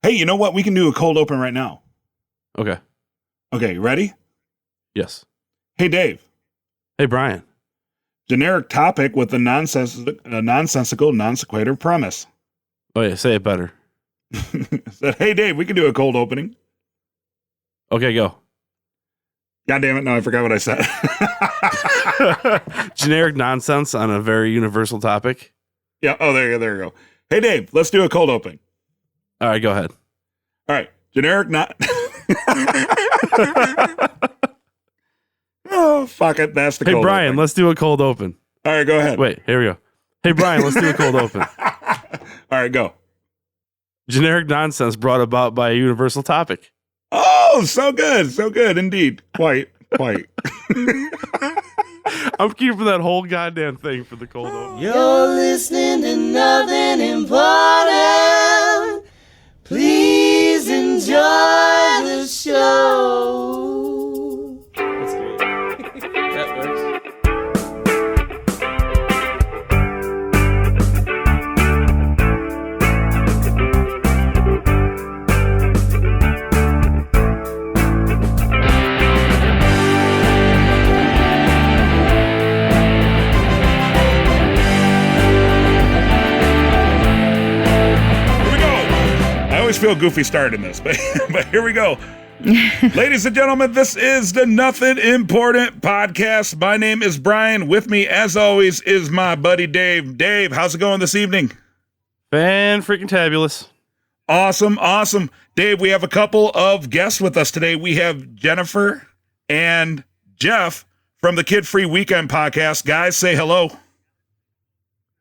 Hey, you know what? We can do a cold open right now. Okay. Okay, ready? Yes. Hey, Dave. Hey, Brian. Generic topic with a nonsensical, non sequitur premise. Oh, yeah. Say it better. Said, hey, Dave, we can do a cold opening. Okay, go. God damn it. No, I forgot what I said. Generic nonsense on a very universal topic. Yeah. Oh, there you go. Hey, Dave, let's do a cold opening. All right, go ahead. All right. Generic not. Oh, fuck it. That's the Hey, cold Brian, opening. let's do a cold open. All right, go ahead. Wait, here we go. Hey, Brian, let's do a cold open. All right, go. Generic nonsense brought about by a universal topic. Oh, so good. So good indeed. Quite. I'm keeping that whole goddamn thing for the cold open. You're listening to nothing important. Please enjoy the show. That's great. That works. I always feel goofy starting this, but here we go. Ladies and gentlemen, this is the Nothing Important Podcast. My name is Brian. With me, as always, is my buddy Dave. Dave, how's it going this evening? Fan freaking tabulous. Awesome. Dave, we have a couple of guests with us today. We have Jennifer and Jeff from the Kid Free Weekend Podcast. Guys, say hello.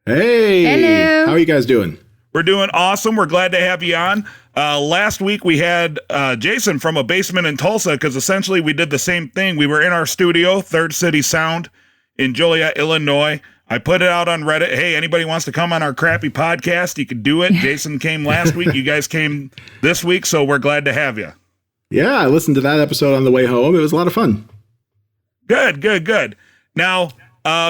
Hey, Hello. How are you guys doing? We're doing awesome. We're glad to have you on. Last week we had Jason from a basement in Tulsa because essentially we did the same thing. We were in our studio, Third City Sound in Joliet, Illinois. I put it out on Reddit. Hey, anybody wants to come on our crappy podcast, you can do it. Jason came last week. You guys came this week, so we're glad to have you. Yeah, I listened to that episode on the way home. It was a lot of fun. Good. Now,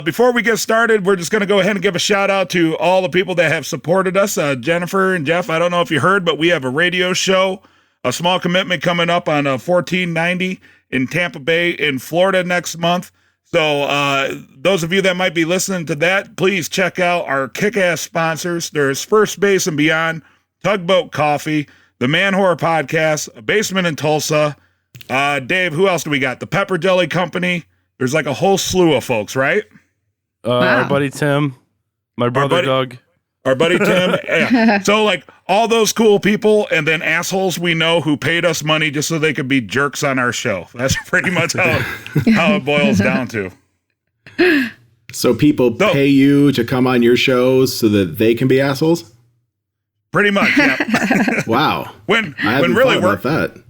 before we get started, we're just going to go ahead and give a shout out to all the people that have supported us. Jennifer and Jeff, I don't know if you heard, but we have a radio show, a small commitment coming up on 1490 in Tampa Bay in Florida next month. So those of you that might be listening to that, please check out our kick-ass sponsors. There's First Base and Beyond, Tugboat Coffee, the Man Horror Podcast, A Basement in Tulsa. Dave, who else do we got? The Pepper Jelly Company. There's like a whole slew of folks, right? Our buddy Tim, my brother Doug. Our buddy Tim. Yeah. So like all those cool people and then assholes we know who paid us money just so they could be jerks on our show. That's pretty much how it boils down to. So people pay you to come on your shows so that they can be assholes? Pretty much, yeah. Wow. When I hadn't really thought about that.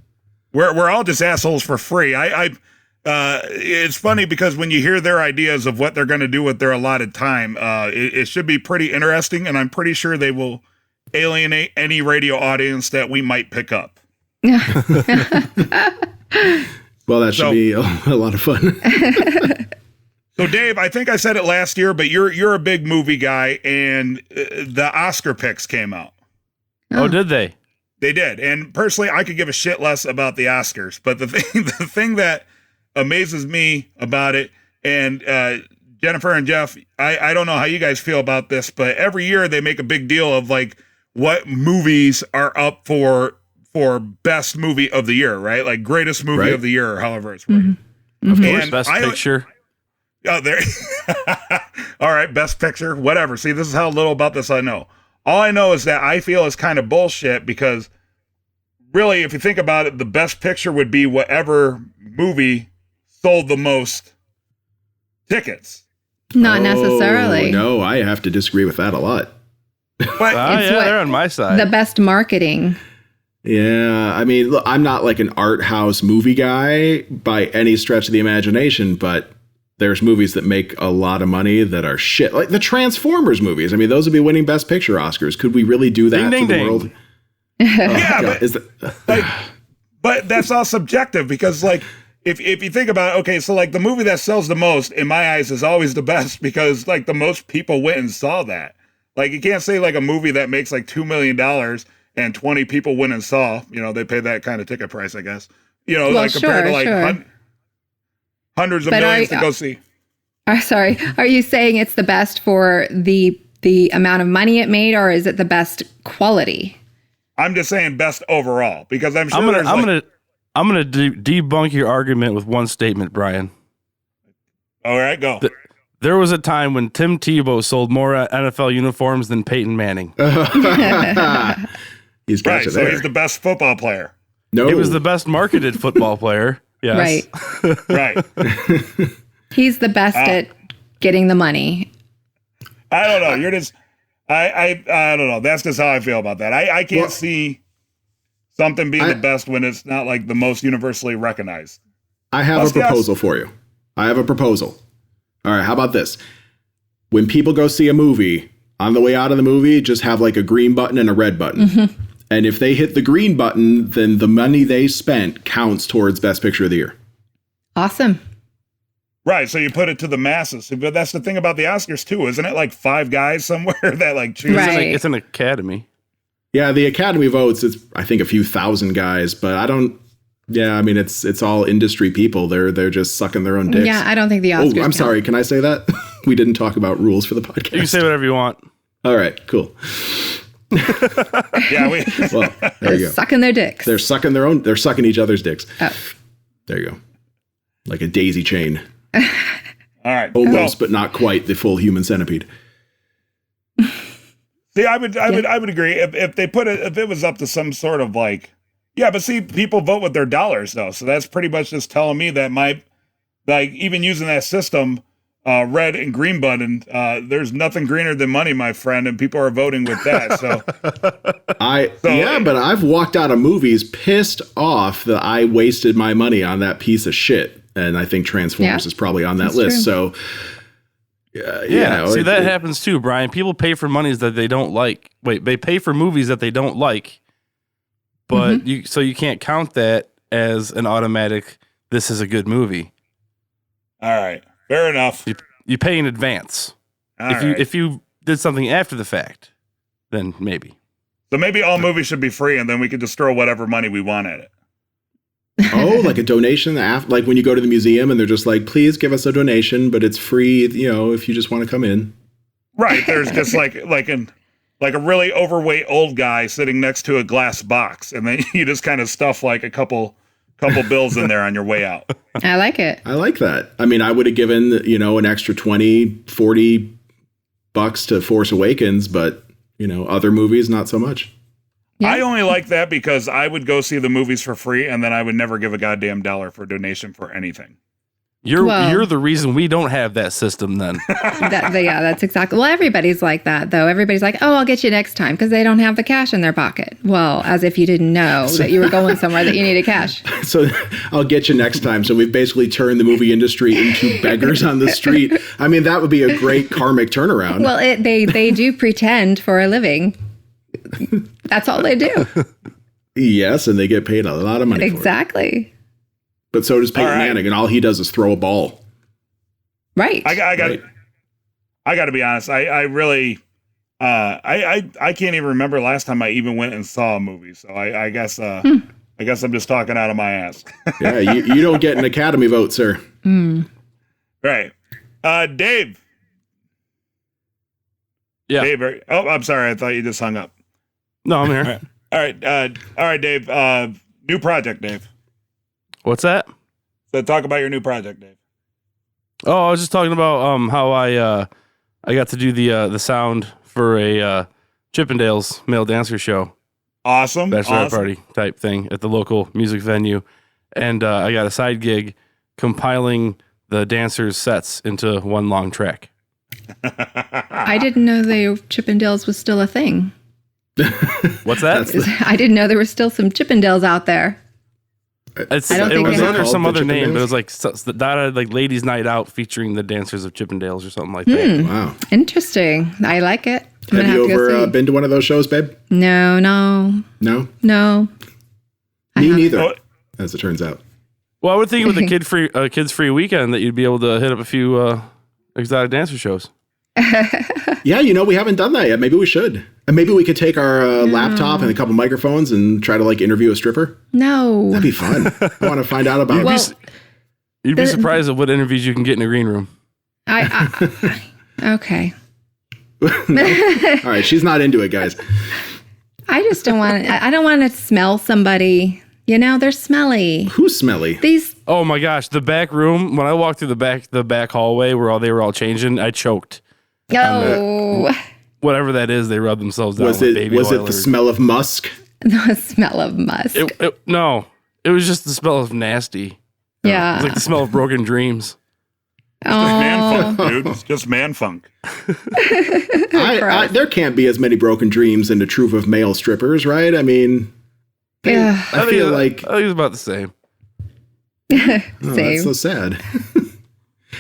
we're all just assholes for free. It's funny because when you hear their ideas of what they're going to do with their allotted time, it should be pretty interesting, and I'm pretty sure they will alienate any radio audience that we might pick up. Well, that should be a lot of fun. So, Dave, I think I said it last year, but you're a big movie guy, and the Oscar picks came out. Oh, did they? They did, and personally, I could give a shit less about the Oscars, but the thing that amazes me about it, and Jennifer and Jeff, I don't know how you guys feel about this, but every year they make a big deal of like what movies are up for best movie of the year, right? Like greatest movie of the year, or however it's rated. Mm-hmm. Of course, best picture. Oh, there. All right, best picture, whatever. See, this is how little about this I know. All I know is that I feel is kind of bullshit because really, if you think about it, the best picture would be whatever movie sold the most tickets. Not necessarily. No, I have to disagree with that a lot. But They're on my side. The best marketing. Yeah, I mean, look, I'm not like an art house movie guy by any stretch of the imagination, but there's movies that make a lot of money that are shit. Like the Transformers movies. I mean, those would be winning Best Picture Oscars. Could we really do that ding, to the ding. world? yeah, but that's all subjective because like if you think about it, okay, so like the movie that sells the most in my eyes is always the best because like the most people went and saw that. Like you can't say like a movie that makes like $2 million and 20 people went and saw, they pay that kind of ticket price, I guess. Well, like compared to like sure. hundreds of But millions to go see. Sorry, are you saying it's the best for the amount of money it made, or is it the best quality? I'm just saying best overall because I'm sure I'm gonna debunk your argument with one statement, Brian. All right, go. There was a time when Tim Tebow sold more NFL uniforms than Peyton Manning. He's got Right, you so there. he's the best football player. No, He was the best marketed football player. Yes. Right. Right. He's the best at getting the money. I don't know. You're just I don't know. That's just how I feel about that. I can't see something being the best when it's not like the most universally recognized. I have a proposal for you. I have a proposal. All right, how about this? When people go see a movie, on the way out of the movie, just have like a green button and a red button. Mm-hmm. And if they hit the green button, then the money they spent counts towards Best Picture of the Year. Awesome. Right, so you put it to the masses. But that's the thing about the Oscars too, isn't it? Like 5 guys somewhere that like choose. Right. It's an academy. Yeah, the Academy votes, it's I think a few thousand guys, but I don't. Yeah, I mean it's all industry people. They're just sucking their own dicks. Yeah, I don't think the Oscars. Oh, I'm count. sorry. Can I say that? We didn't talk about rules for the podcast. You can say whatever you want. All right, cool. Yeah, Well, there you go. Sucking their dicks. They're sucking each other's dicks. Oh. There you go. Like a daisy chain. All right. Almost, but not quite the full human centipede. See, I would agree if they put it, if it was up to some sort of like, yeah, but see, people vote with their dollars though, so that's pretty much just telling me that even using that system, red and green button, there's nothing greener than money, my friend, and people are voting with that. So, but I've walked out of movies pissed off that I wasted my money on that piece of shit, and I think Transformers is probably on that list. True. So. That happens too, Brian. People pay for monies that they don't like. They pay for movies that they don't like, but you can't count that as an automatic. This is a good movie. All right, fair enough. You pay in advance. If you did something after the fact, then maybe. So maybe all movies should be free, and then we could just throw whatever money we want at it. Oh, like a donation, like when you go to the museum and they're just like, please give us a donation, but it's free, if you just want to come in. Right. There's just like a really overweight old guy sitting next to a glass box, and then you just kind of stuff like a couple bills in there on your way out. I like it. I like that. I mean, I would have given, an extra $20-$40 to Force Awakens, but, other movies, not so much. Yeah. I only like that because I would go see the movies for free, and then I would never give a goddamn dollar for donation for anything. You're the reason we don't have that system then. That's exactly. Well, everybody's like that, though. Everybody's like, oh, I'll get you next time because they don't have the cash in their pocket. Well, as if you didn't know that you were going somewhere that you needed cash. So I'll get you next time. So we've basically turned the movie industry into beggars on the street. I mean, that would be a great karmic turnaround. Well, they do pretend for a living. That's all they do. Yes, and they get paid a lot of money for it. Exactly. But so does Peyton Manning, and all he does is throw a ball. Right. I got to be honest. I really, I can't even remember last time I even went and saw a movie. So I guess I'm just talking out of my ass. Yeah, you don't get an Academy vote, sir. Right. Dave. Yeah. Dave. I'm sorry. I thought you just hung up. No, I'm here. All right, Dave. New project, Dave. What's that? So talk about your new project, Dave. Oh, I was just talking about how I got to do the sound for a Chippendales male dancer show. Awesome. Bachelorette party type thing at the local music venue. And I got a side gig compiling the dancers' sets into one long track. I didn't know Chippendales was still a thing. What's that? I didn't know there were still some Chippendales out there. It was under some other name, but it was like like Ladies Night Out featuring the dancers of Chippendales or something like that. Wow. Interesting. I like it. Have you ever been to one of those shows, babe? No. No? Me neither, as it turns out. Well, I would think with a kids free weekend that you'd be able to hit up a few exotic dancer shows. Yeah, we haven't done that yet. Maybe we should. And maybe we could take our laptop and a couple microphones and try to like interview a stripper. No. That'd be fun. I want to find out about it. You'd be surprised at what interviews you can get in a green room. Okay. All right, she's not into it, guys. I just don't want. I don't want to smell somebody. They're smelly. Who's smelly? These. Oh my gosh, the back room. When I walked through the back hallway where they were all changing, I choked. Oh. Whatever that is, they rub themselves down Was with it baby was oil it the smell of musk? The smell of musk. No, it was just the smell of nasty. Yeah. It was like the smell of broken dreams. Man funk, dude. It's just man funk. There can't be as many broken dreams in the troop of male strippers, right? I mean, Yeah. I feel like I think it's about the same. that's so sad.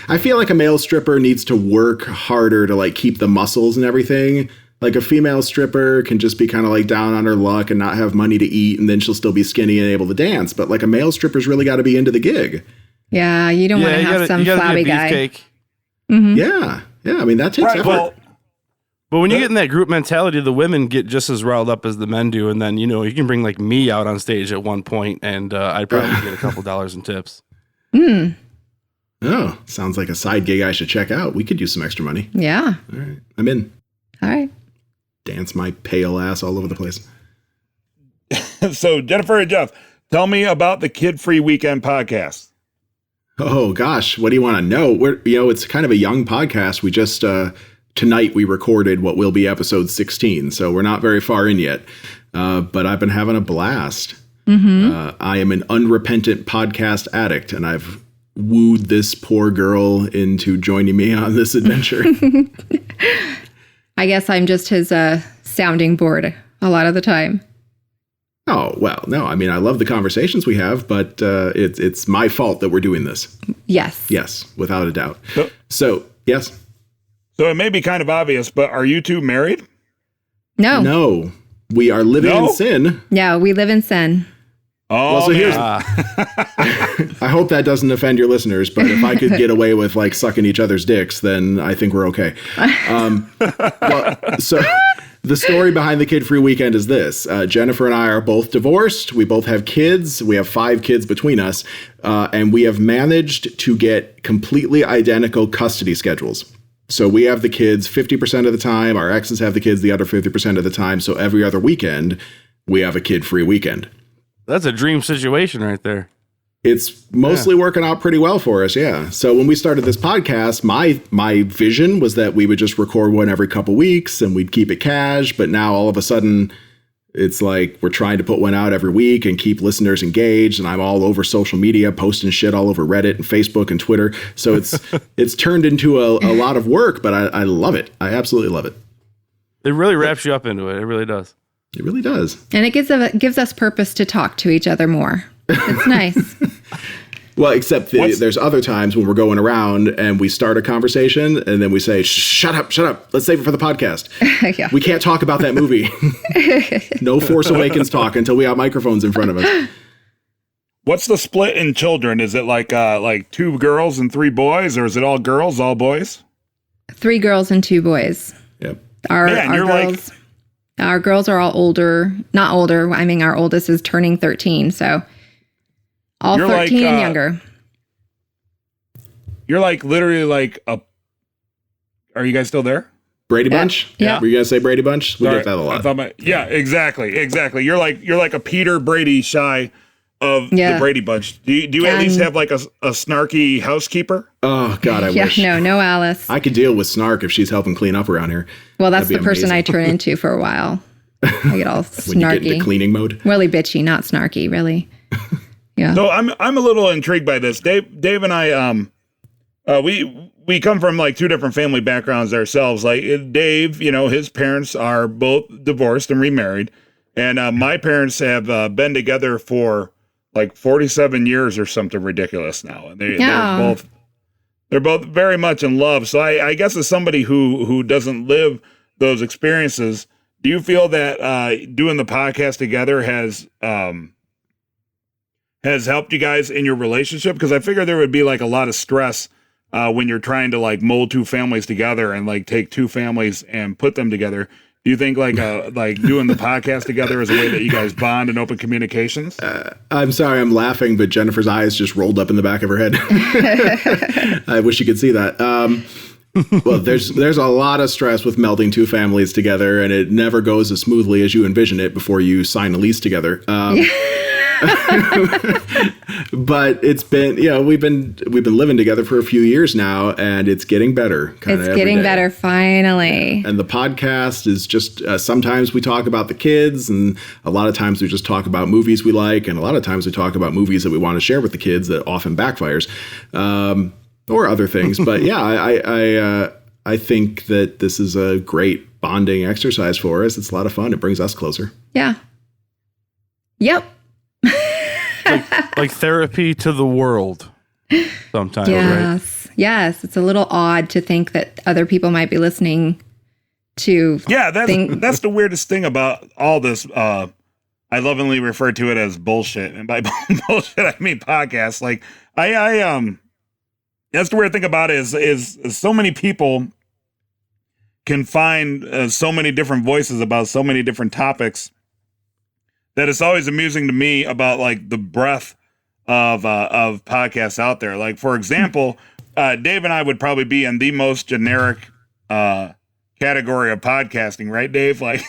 I feel like a male stripper needs to work harder to like keep the muscles and everything. Like a female stripper can just be kind of like down on her luck and not have money to eat, and then she'll still be skinny and able to dance. But like a male stripper's really got to be into the gig. Yeah, you don't want to have some flabby guy. Mm-hmm. Yeah. I mean, that takes effort. Well, But when you get in that group mentality, the women get just as riled up as the men do. And then, you can bring like me out on stage at one point and I'd probably get a couple dollars in tips. Oh, sounds like a side gig I should check out. We could use some extra money. Yeah. All right. I'm in. All right. Dance my pale ass all over the place. So Jennifer and Jeff, tell me about the Kid Free Weekend podcast. Oh gosh, what do you want to know? It's kind of a young podcast. We just tonight we recorded what will be episode 16, so we're not very far in yet. But I've been having a blast. Mm-hmm. I am an unrepentant podcast addict, and I've wooed this poor girl into joining me on this adventure. I guess I'm just his sounding board a lot of the time. Oh, well, no, I mean, I love the conversations we have, but it's my fault that we're doing this. Yes. Yes, without a doubt. So, yes. So it may be kind of obvious, but are you two married? No. No, we are living in sin. No, we live in sin. Oh, Well, so here's, man. I hope that doesn't offend your listeners, but if I could get away with like sucking each other's dicks, then I think we're okay. So the story behind the Kid Free Weekend is this. Jennifer and I are both divorced. We both have kids. We have 5 kids between us. And we have managed to get completely identical custody schedules. So we have the kids 50% of the time. Our exes have the kids the other 50% of the time. So every other weekend, we have a kid-free weekend. That's a dream situation right there. It's mostly working out pretty well for us, yeah. So when we started this podcast, my vision was that we would just record one every couple weeks and we'd keep it cash. But now all of a sudden, it's like we're trying to put one out every week and keep listeners engaged. And I'm all over social media, posting shit all over Reddit and Facebook and Twitter. So it's turned into a lot of work, but I love it. I absolutely love it. It really wraps you up into it. It really does. It really does. And it gives us purpose to talk to each other more. It's nice. Well, except there's other times when we're going around and we start a conversation and then we say, shut up. Let's save it for the podcast. Yeah. We can't talk about that movie. No Force Awakens talk until we have microphones in front of us. What's the split in children? Is it like 2 girls and 3 boys, or is it all girls, all boys? 3 girls and 2 boys. Yep. Our girls are all older. Not older. I mean, our oldest is turning 13, so all You're 13 and younger. You're like literally like a. Are you guys still there? Brady Bunch? Yeah. Were you going to say Brady Bunch? We get that a lot. Yeah, exactly. You're like a Peter Brady shy of the Brady Bunch. Do you at least have like a snarky housekeeper? Oh, God, I wish. No Alice. I could deal with Snark if she's helping clean up around here. Well, that's That'd the be person I amazing. turn into for a while. I get all When you get snarky. into cleaning mode. Really bitchy, not snarky, really. Yeah. So I'm a little intrigued by this. Dave and I we come from like 2 different family backgrounds ourselves. Like Dave, his parents are both divorced and remarried, and my parents have been together for like 47 years or something ridiculous now, and they're both very much in love. So I guess as somebody who doesn't live those experiences, do you feel that doing the podcast together has helped you guys in your relationship? Because I figure there would be like a lot of stress when you're trying to like mold two families together and like take two families and put them together. Do you think like doing the podcast together is a way that you guys bond and open communications? I'm sorry, I'm laughing, but Jennifer's eyes just rolled up in the back of her head. I wish you could see that. Well, there's a lot of stress with melding two families together, and it never goes as smoothly as you envision it before you sign a lease together. But it's been, we've been living together for a few years now, and it's getting better. It's getting better finally. And the podcast is just sometimes we talk about the kids, and a lot of times we just talk about movies we like, and a lot of times we talk about movies that we want to share with the kids that often backfires. Or other things. But yeah, I think that this is a great bonding exercise for us. It's a lot of fun. It brings us closer. Yeah. Yep. like therapy to the world sometimes, yes. right? Yes. It's a little odd to think that other people might be listening to. Yeah, that's the weirdest thing about all this. I lovingly refer to it as bullshit. And by bullshit, I mean podcasts. Like that's the weird thing about it is so many people can find so many different voices about so many different topics that it's always amusing to me about like the breadth of podcasts out there. Like, for example, Dave and I would probably be in the most generic category of podcasting, right, Dave? Like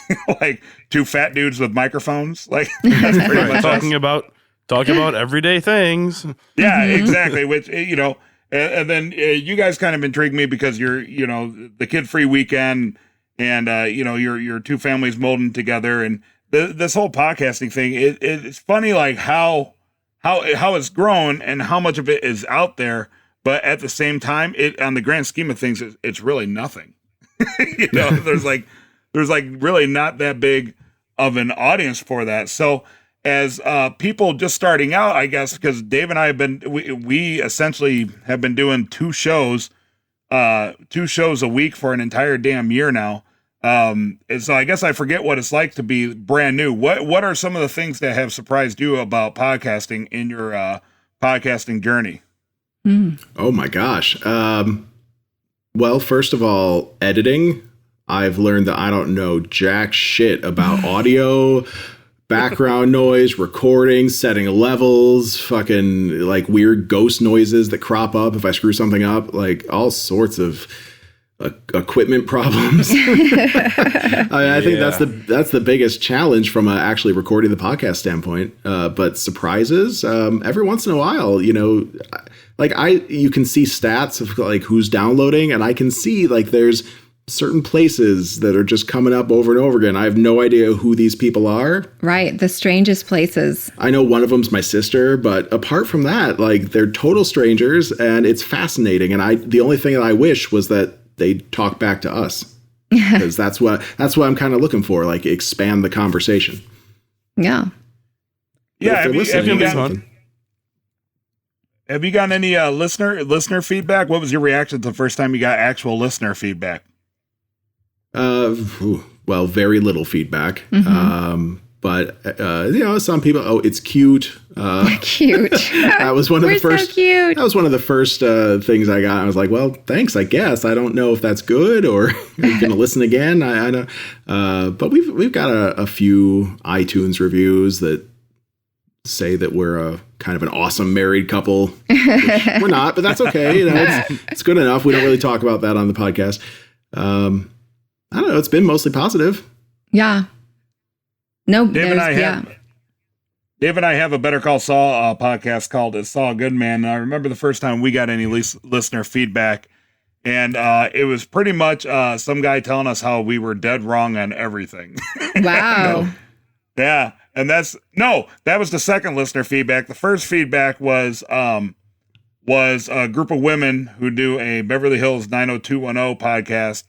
two fat dudes with microphones. Like that's pretty much talking about everyday things. Yeah, exactly. Which and then you guys kind of intrigue me because you're, the kid-free weekend and, your two families molding together. And this whole podcasting thing, it's funny, like how it's grown and how much of it is out there. But at the same time, on the grand scheme of things, it's really nothing. There's really not that big of an audience for that. So as people just starting out, I guess, because Dave and I we essentially have been doing two shows a week for an entire damn year now. And so I guess I forget what it's like to be brand new. What are some of the things that have surprised you about podcasting in your podcasting journey? Oh my gosh. Well, first of all, editing. I've learned that I don't know jack shit about audio, background noise, recording, setting levels, fucking like weird ghost noises that crop up if I screw something up, like all sorts of equipment problems. I think that's the biggest challenge from actually recording the podcast standpoint. But surprises, every once in a while, you can see stats of like who's downloading, and I can see like there's certain places that are just coming up over and over again. I have no idea who these people are. Right. The strangest places. I know one of them's my sister, but apart from that, like they're total strangers, and it's fascinating. And the only thing that I wish was that they talk back to us, because that's what I'm kind of looking for. Like expand the conversation. Yeah. Yeah. Have you gotten any listener feedback? What was your reaction to the first time you got actual listener feedback? Well, very little feedback. Mm-hmm. But some people, it's cute. Cute. That was one of the first. So cute. That was one of the first things I got. I was like, well, thanks, I guess. I don't know if that's good or are you going to listen again. I know. But we've got a few iTunes reviews that say that we're a kind of an awesome married couple. We're not, but that's okay. It's good enough. We don't really talk about that on the podcast. I don't know. It's been mostly positive. Yeah. No, Dave and I have a Better Call Saul podcast called It's Saul Goodman. And I remember the first time we got any listener feedback, and it was pretty much some guy telling us how we were dead wrong on everything. Wow. Yeah. And that was the second listener feedback. The first feedback was a group of women who do a Beverly Hills 90210 podcast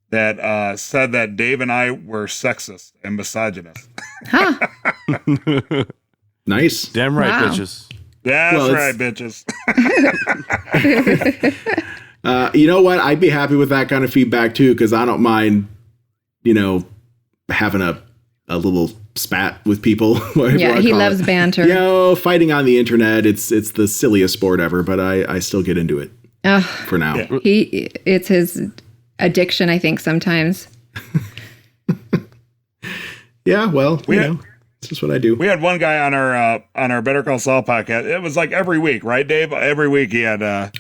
that said that Dave and I were sexist and misogynist. Huh. Nice. Damn right, Wow. bitches. That's right, bitches. You know what? I'd be happy with that kind of feedback too, because I don't mind, having a little spat with people. Yeah, he loves banter. Fighting on the internet, it's the silliest sport ever, but I still get into it. for now. Yeah. It's his addiction, I think, sometimes. Yeah, well, it's just what I do. We had one guy on our Better Call Saul podcast. It was like every week, right, Dave? Every week he had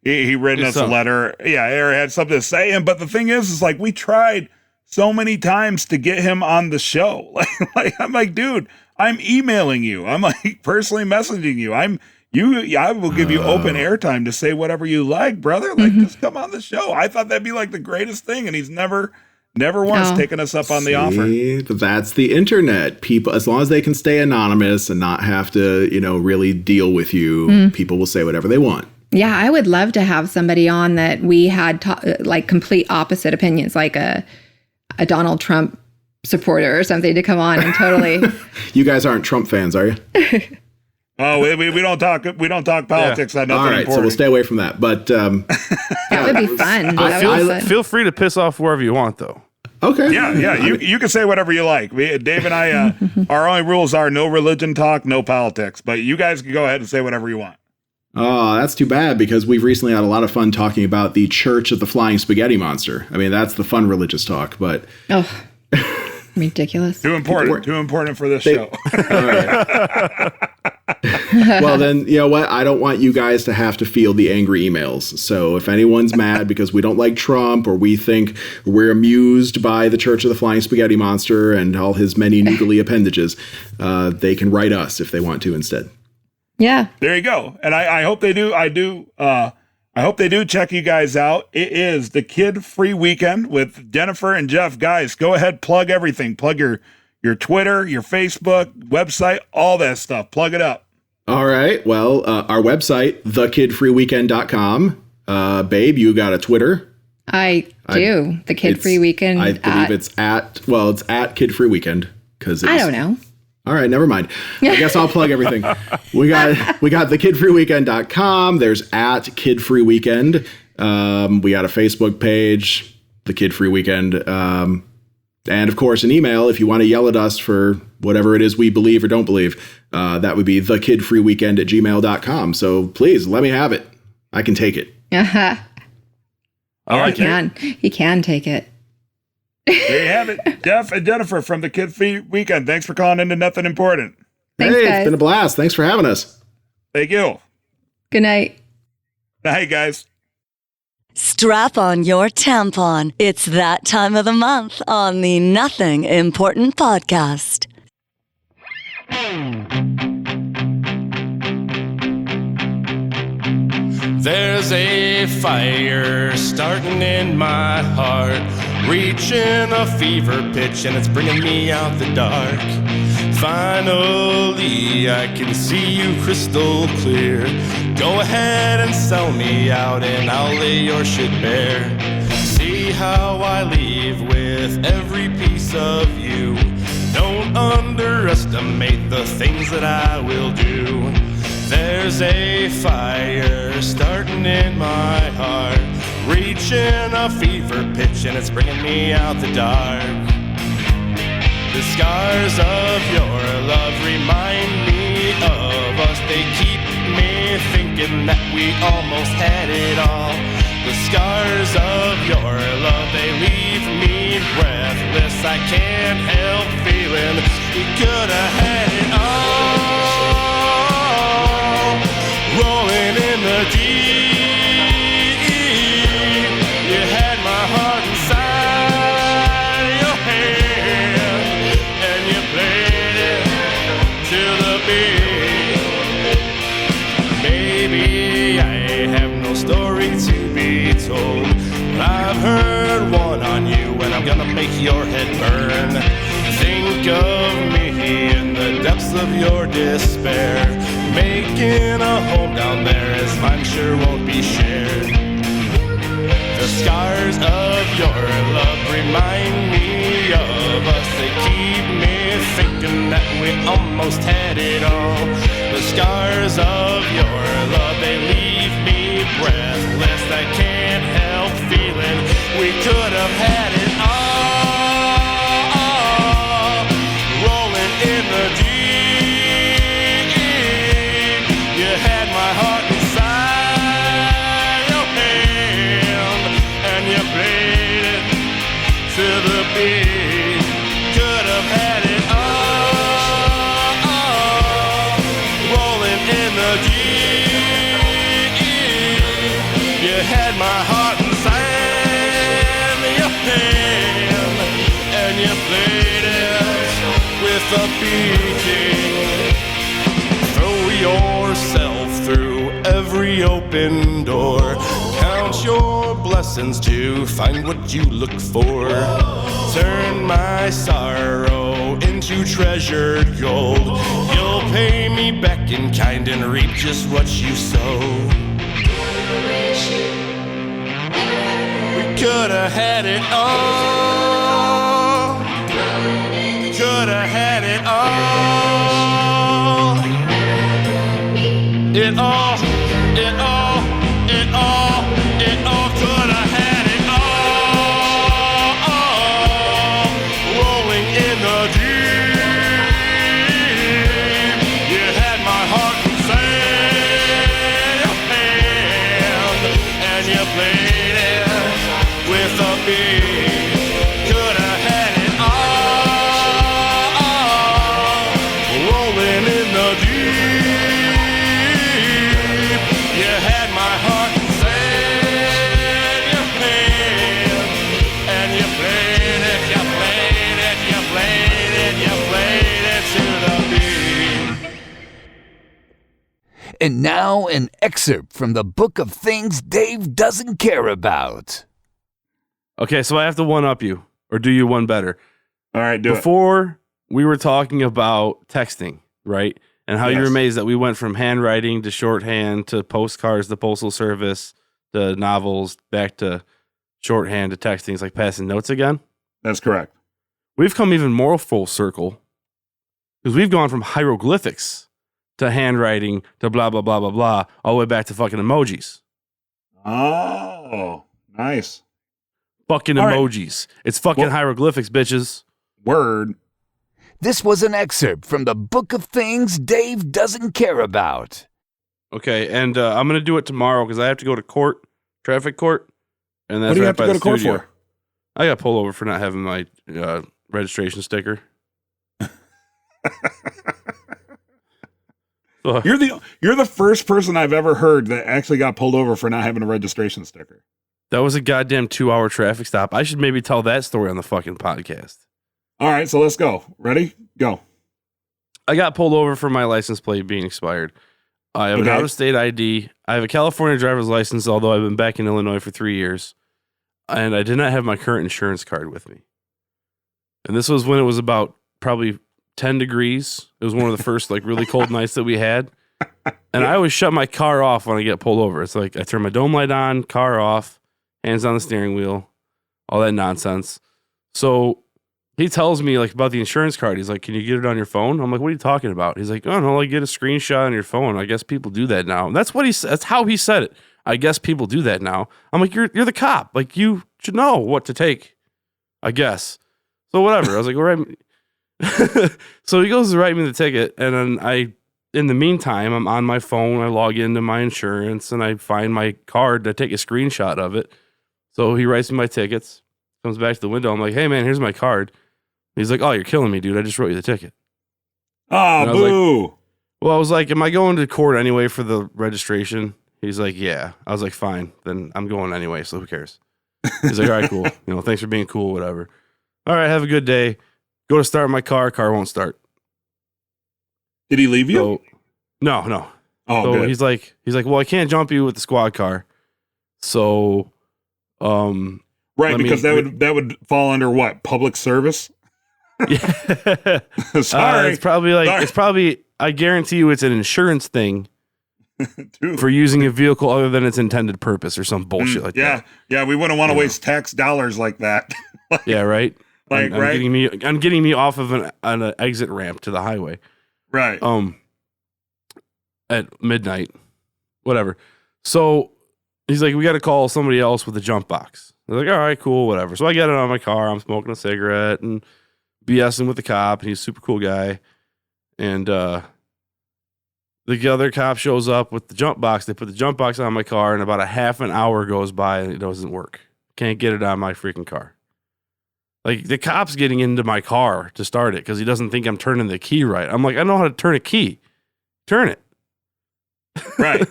he written us a letter. Yeah, or had something to say. And but the thing is like we tried so many times to get him on the show. Like I'm like, dude, I'm emailing you. I'm like personally messaging you. I will give you open airtime to say whatever you like, brother. Like just come on the show. I thought that'd be like the greatest thing, and he's never once taken us up on the offer. But that's the internet. People, as long as they can stay anonymous and not have to, really deal with you, people will say whatever they want. Yeah, I would love to have somebody on that we had like complete opposite opinions, like a Donald Trump supporter or something to come on and totally. You guys aren't Trump fans, are you? Oh, we don't talk politics. On nothing all right, important. so we'll stay away from that. But that would be fun. Feel free to piss off wherever you want, though. Okay. Yeah. You can say whatever you like. Dave and I, our only rules are no religion talk, no politics. But you guys can go ahead and say whatever you want. Oh, that's too bad because we've recently had a lot of fun talking about the Church of the Flying Spaghetti Monster. I mean, that's the fun religious talk, but ridiculous. Too important for this show. All right. Well, then, you know what? I don't want you guys to have to feel the angry emails. So if anyone's mad because we don't like Trump or we think we're amused by the Church of the Flying Spaghetti Monster and all his many noodly appendages, they can write us if they want to instead. Yeah. There you go. And I hope they do. I hope they do check you guys out. It is the Kid Free Weekend with Jennifer and Jeff. Guys, go ahead, plug everything. Plug your Twitter, your Facebook, website, all that stuff. Plug it up. All right. Well, our website, thekidfreeweekend.com. Babe, you got a Twitter? I do. The Kid Free Weekend. I believe it's at Kid Free Weekend. I don't know. All right, never mind. I guess I'll plug everything. We got thekidfreeweekend.com. There's at Kid Free Weekend. We got a Facebook page, The Kid Free Weekend. And of course, an email if you want to yell at us for whatever it is we believe or don't believe. That would be thekidfreeweekend@gmail.com. So please let me have it. I can take it. I like it. He can take it. There you have it. Jeff and Jennifer from the Kid Free Weekend. Thanks for calling into Nothing Important. Thanks, hey, guys. It's been a blast. Thanks for having us. Thank you. Good night. Hey, guys. Strap on your tampon. It's that time of the month on the Nothing Important podcast. There's a fire starting in my heart, reaching a fever pitch, and it's bringing me out the dark. Finally, I can see you crystal clear. Go ahead and sell me out, and I'll lay your shit bare. See how I leave with every piece of you. Don't underestimate the things that I will do. There's a fire starting in my heart, reaching a fever pitch, and it's bringing me out the dark. The scars of your love remind me of us. They keep me thinking that we almost had it all. The scars of your love, they leave me breathless. I can't help feeling we could have had it all. Rolling in the deep, you had my heart inside your hand, and you played it to the beat. Baby, I have no story to be told, but I've heard one on you, and I'm gonna make your head burn. Think of me in the depths of your despair. Making a home down there as mine sure won't be shared. The scars of your love remind me of us. They keep me thinking that we almost had it all. The scars of your love, they leave me breathless. I can't help feeling we could have had it all. Rolling in the deep. You had my heart inside your had my heart inside your hand, and you played it with a beating. Throw yourself through every open door. Count your blessings to find what you look for. Turn my sorrow into treasured gold. You'll pay me back in kind and reap just what you sow. We could have had it all. Could have had it all. It all, it all, it all, it all could have had it all. Rolling in the deep. You had my heart inside your hand, and you played it with a beat. Could have had it all. Rolling in the deep. You had my heart inside your hand, and you played it, you played it, you played it, you played it to the beat. And now an excerpt from the book of things Dave doesn't care about. Okay, so I have to one-up you, or do you one better? All right, do it. Before, we were talking about texting, right? And how Yes. you're amazed that we went from handwriting to shorthand to postcards to postal service to novels back to shorthand to texting. It's like passing notes again. That's correct. We've come even more full circle because we've gone from hieroglyphics to handwriting to blah, blah, blah, blah, blah, all the way back to fucking emojis. Oh, nice. Fucking All right. emojis. It's fucking Well- hieroglyphics, bitches. Word. This was an excerpt from the book of things Dave doesn't care about. Okay, and I'm going to do it tomorrow because I have to go to court, traffic court. And that's What do you right have to by go the to court studio. for? I got pulled over for not having my registration sticker. So, You're the first person I've ever heard that actually got pulled over for not having a registration sticker. that was a goddamn 2-hour traffic stop. I should maybe tell that story on the fucking podcast. All right, so let's go. Ready? Go. I got pulled over for my license plate being expired. I have an Okay. out-of-state ID. I have a California driver's license, although I've been back in Illinois for 3 years. And I did not have my current insurance card with me. And this was when it was about probably 10 degrees. It was one of the first like really cold nights that we had. And I always shut my car off when I get pulled over. It's like I turn my dome light on, car off, hands on the steering wheel, all that nonsense. So he tells me like about the insurance card. He's like, "Can you get it on your phone?" I'm like, "What are you talking about?" He's like, "Oh no, like get a screenshot on your phone. I guess people do that now." And that's what that's how he said it. I guess people do that now. I'm like, "You're the cop. Like you should know what to take." I guess. So whatever. I was like, "All right." So he goes to write me the ticket, and then in the meantime, I'm on my phone. I log into my insurance, and I find my card to take a screenshot of it. So he writes me my tickets, comes back to the window. I'm like, "Hey man, here's my card." He's like, "Oh, you're killing me, dude. I just wrote you the ticket." Oh, And I was boo. Well, I was like, "Am I going to court anyway for the registration?" He's like, "Yeah." I was like, "Fine, then I'm going anyway, so who cares?" He's like, "All right, cool. Thanks for being cool, whatever. All right, have a good day." Go to start my car won't start. Did he leave you? So, no. Oh, So good. he's like, "Well, I can't jump you with the squad car." So, Right, let me- because that would fall under what? Public service? yeah. Sorry. It's probably like Sorry. it's probably. I guarantee you, it's an insurance thing Dude. for using a vehicle other than its intended purpose or some bullshit like yeah. that. Yeah, we wouldn't want to Yeah. waste tax dollars like that. Yeah, right. Like, I'm right? getting me off of an exit ramp to the highway. Right. At midnight, whatever. So he's like, "We got to call somebody else with a jump box." They're like, "All right, cool, whatever." So I get it on my car. I'm smoking a cigarette and BSing with the cop. And he's a super cool guy. And the other cop shows up with the jump box. They put the jump box on my car, and about a half an hour goes by and it doesn't work. Can't get it on my freaking car. Like the cop's getting into my car to start it because he doesn't think I'm turning the key right. I'm like, "I know how to turn a key. Turn it." Right.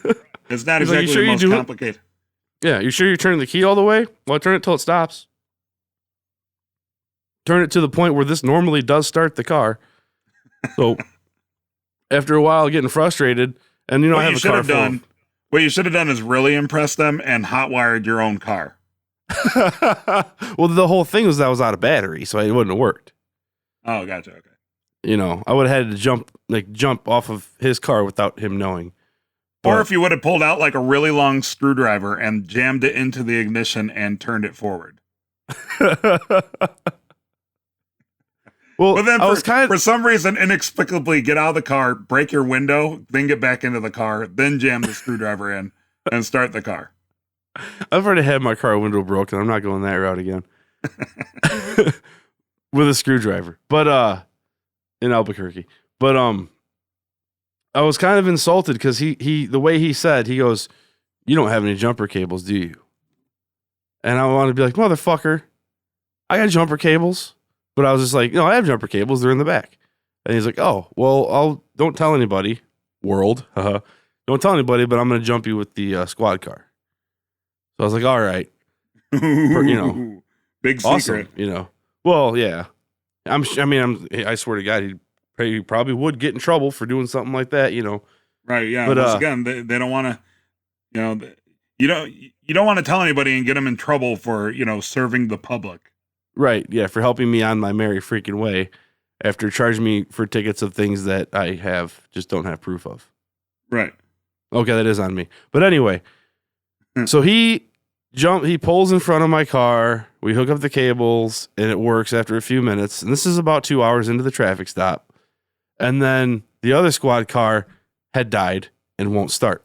It's not He's like, exactly "You sure the you most do it?" complicated. Yeah, you sure you're turning the key all the way? Well, turn it till it stops. Turn it to the point where this normally does start the car. So after a while, getting frustrated, and you know, I have a car full of- What you should have done is really impress them and hotwired your own car. Well, the whole thing was that I was out of battery, so it wouldn't have worked. Oh, gotcha. Okay. You know, I would have had to jump off of his car without him knowing. Or if you would have pulled out like a really long screwdriver and jammed it into the ignition and turned it forward. Well, But then I was for some reason, inexplicably get out of the car, break your window, then get back into the car, then jam the screwdriver in and start the car. I've already had my car window broken. I'm not going that route again. With a screwdriver. But in Albuquerque. But I was kind of insulted because he the way he said, he goes, "You don't have any jumper cables, do you?" And I wanted to be like, "Motherfucker, I got jumper cables." But I was just like, "No, I have jumper cables. They're in the back." And he's like, "Oh, well, don't tell anybody, world. Don't tell anybody, but I'm going to jump you with the squad car." So I was like, "All right." You know, big awesome, secret. you know. Well, yeah. I swear to God, he probably would get in trouble for doing something like that, you know. Right, yeah. But, Once again, they don't want to, you know, you don't want to tell anybody and get them in trouble for, you know, serving the public. Right, yeah, for helping me on my merry freaking way after charging me for tickets of things that I just don't have proof of. Right. Okay, that is on me. But anyway, so he pulls in front of my car, we hook up the cables, and it works after a few minutes. And this is about 2 hours into the traffic stop. And then the other squad car had died and won't start.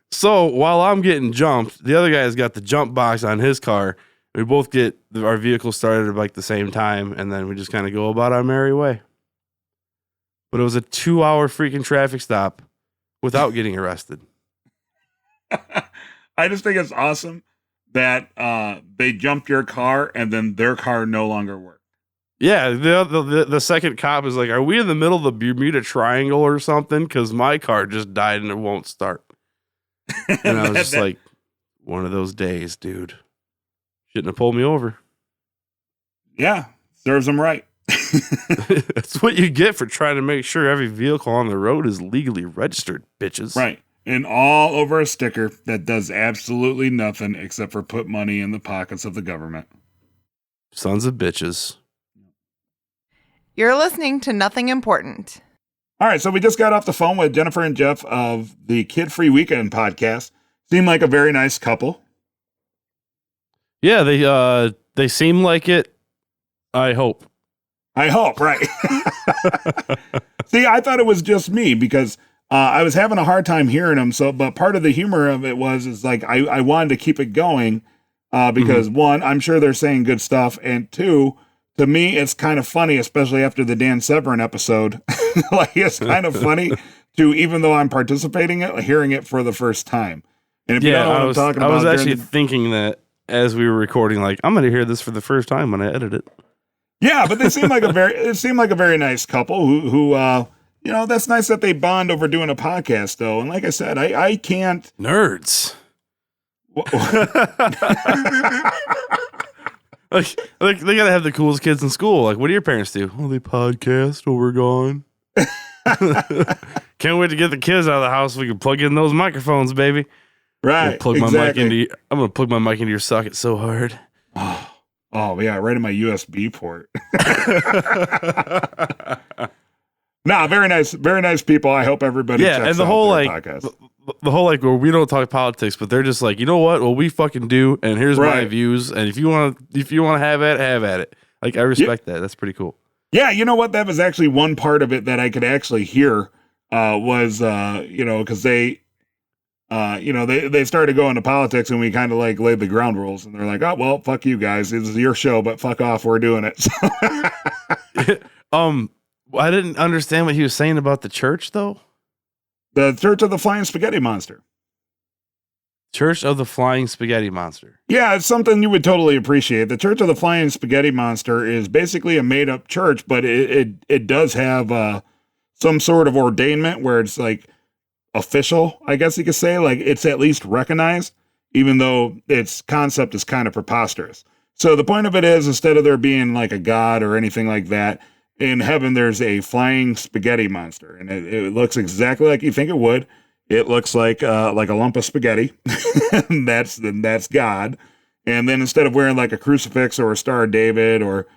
So while I'm getting jumped, the other guy's got the jump box on his car. We both get our vehicle started at like the same time, and then we just kind of go about our merry way. But it was a 2 hour freaking traffic stop without getting arrested. I just think it's awesome that they jumped your car and then their car no longer worked. Yeah, the second cop is like, "Are we in the middle of the Bermuda Triangle or something? Because my car just died and it won't start." And I was just like, one of those days, dude. Shouldn't have pulled me over. Yeah, serves them right. That's what you get for trying to make sure every vehicle on the road is legally registered, bitches. Right. And all over a sticker that does absolutely nothing except for put money in the pockets of the government. Sons of bitches. You're listening to Nothing Important. All right, so we just got off the phone with Jennifer and Jeff of the Kid Free Weekend podcast. Seem like a very nice couple. Yeah, they seem like it. I hope. Right. See, I thought it was just me because I was having a hard time hearing them. So, but part of the humor of it is like I wanted to keep it going because one, I'm sure they're saying good stuff, and two, to me, it's kind of funny, especially after the Dan Severin episode. Like, it's kind of funny to, even though I'm participating in it, hearing it for the first time. And if you don't know what I'm talking about, I was actually thinking that as we were recording, like, I'm going to hear this for the first time when I edit it. Yeah, but they seem like a very nice couple who you know, that's nice that they bond over doing a podcast though. And like I said, I can't nerds. Like they gotta have the coolest kids in school. Like, what do your parents do? Oh, they podcast while we're gone. Can't wait to get the kids out of the house so we can plug in those microphones, baby. Right. I'm gonna plug my mic into your socket so hard. Oh yeah, right in my USB port. No, very nice people. I hope everybody checks and the out whole their like podcast. the whole like where we don't talk politics, but they're just like, you know what? Well, we fucking do, and here's my views, and if you want to have at it. Like, I respect that. That's pretty cool. Yeah, you know what? That was actually one part of it that I could actually hear was you know, because they you know, they started going to politics, and we kind of like laid the ground rules, and they're like, oh well, fuck you guys, this is your show, but fuck off, we're doing it. I didn't understand what he was saying about the church, though. The Church of the Flying Spaghetti Monster. Church of the Flying Spaghetti Monster. Yeah, it's something you would totally appreciate. The Church of the Flying Spaghetti Monster is basically a made-up church, but it does have some sort of ordainment where it's like official, I guess you could say. Like it's at least recognized, even though its concept is kind of preposterous. So the point of it is, instead of there being like a god or anything like that, in heaven there's a flying spaghetti monster, and it looks exactly like you think it would. It looks like a lump of spaghetti. and that's God. And then instead of wearing like a crucifix or a Star of David or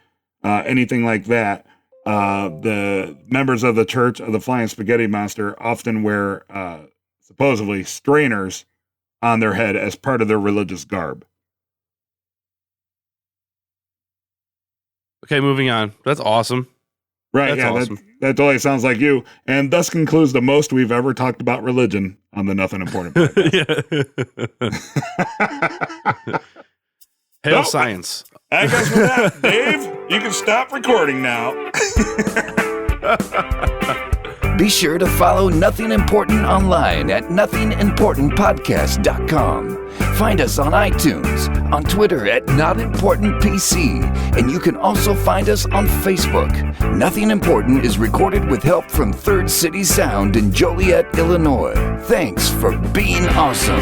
anything like that, the members of the Church of the Flying Spaghetti Monster often wear supposedly strainers on their head as part of their religious garb. Okay, moving on. That's awesome. Right, That's awesome. That totally sounds like you. And thus concludes the most we've ever talked about religion on the Nothing Important podcast. Hail Nope. science. I guess with that, Dave, you can stop recording now. Be sure to follow Nothing Important online at nothingimportantpodcast.com. Find us on iTunes, on Twitter at NotImportantPC, and you can also find us on Facebook. Nothing Important is recorded with help from Third City Sound in Joliet, Illinois. Thanks for being awesome.